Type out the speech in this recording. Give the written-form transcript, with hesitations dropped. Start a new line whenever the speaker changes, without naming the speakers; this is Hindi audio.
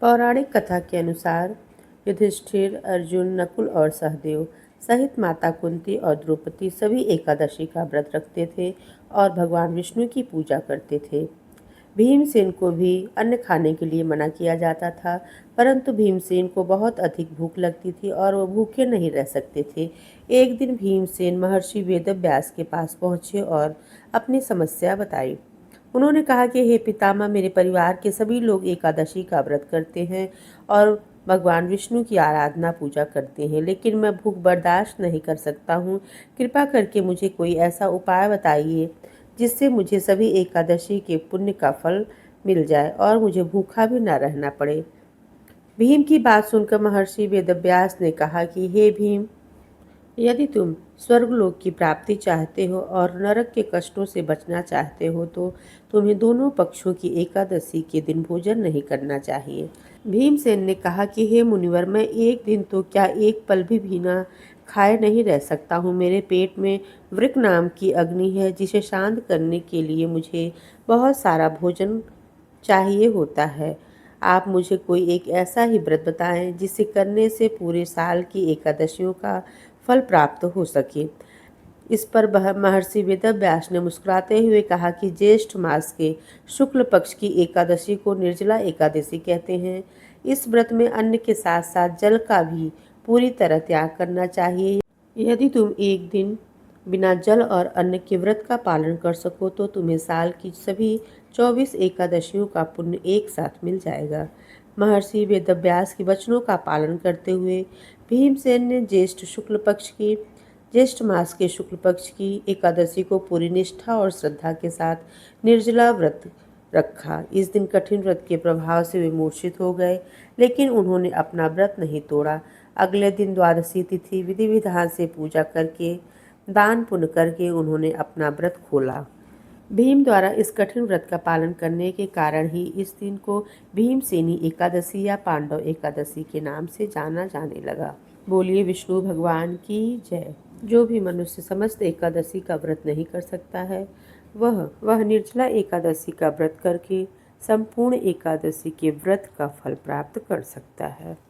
पौराणिक कथा के अनुसार युधिष्ठिर, अर्जुन, नकुल और सहदेव सहित माता कुंती और द्रौपदी सभी एकादशी का व्रत रखते थे और भगवान विष्णु की पूजा करते थे। भीमसेन को भी अन्न खाने के लिए मना किया जाता था, परंतु भीमसेन को बहुत अधिक भूख लगती थी और वो भूखे नहीं रह सकते थे। एक दिन भीमसेन महर्षि वेदव्यास के पास पहुंचे और अपनी समस्या बताई। उन्होंने कहा कि हे पितामह, मेरे परिवार के सभी लोग एकादशी का व्रत करते हैं और भगवान विष्णु की आराधना पूजा करते हैं, लेकिन मैं भूख बर्दाश्त नहीं कर सकता हूँ। कृपा करके मुझे कोई ऐसा उपाय बताइए जिससे मुझे सभी एकादशी के पुण्य का फल मिल जाए और मुझे भूखा भी न रहना पड़े। भीम की बात सुनकर महर्षि वेदव्यास ने कहा कि हे भीम, यदि तुम स्वर्गलोक की प्राप्ति चाहते हो और नरक के कष्टों से बचना चाहते हो तो तुम्हें दोनों पक्षों की एकादशी के दिन भोजन नहीं करना चाहिए। भीमसेन ने कहा कि हे मुनिवर, मैं एक दिन तो क्या एक पल भी बिना खाए नहीं रह सकता हूँ। मेरे पेट में वृक नाम की अग्नि है जिसे शांत करने के लिए मुझे बहुत सारा भोजन चाहिए होता है। आप मुझे कोई एक ऐसा ही व्रत बताएं जिसे करने से पूरे साल की एकादशियों का फल प्राप्त हो सके। इस पर महर्षि वेदव्यास ने मुस्कुराते हुए कहा कि ज्येष्ठ मास के शुक्ल पक्ष की एकादशी को निर्जला एकादशी कहते हैं। इस व्रत में अन्न के साथ साथ जल का भी पूरी तरह त्याग करना चाहिए। यदि तुम एक दिन बिना जल और अन्न के व्रत का पालन कर सको तो तुम्हें साल की सभी 24 एकादशियों का पुण्य एक साथ मिल जाएगा। महर्षि वेदव्यास के वचनों का पालन करते हुए भीमसेन ने ज्येष्ठ मास के शुक्ल पक्ष की एकादशी को पूरी निष्ठा और श्रद्धा के साथ निर्जला व्रत रखा। इस दिन कठिन व्रत के प्रभाव से वे मूर्छित हो गए, लेकिन उन्होंने अपना व्रत नहीं तोड़ा। अगले दिन द्वादशी तिथि विधि विधान से पूजा करके दान पुण्य करके उन्होंने अपना व्रत खोला। भीम द्वारा इस कठिन व्रत का पालन करने के कारण ही इस दिन को भीमसेनी एकादशी या पांडव एकादशी के नाम से जाना जाने लगा। बोलिए विष्णु भगवान की जय। जो भी मनुष्य समस्त एकादशी का व्रत नहीं कर सकता है, वह निर्जला एकादशी का व्रत करके संपूर्ण एकादशी के व्रत का फल प्राप्त कर सकता है।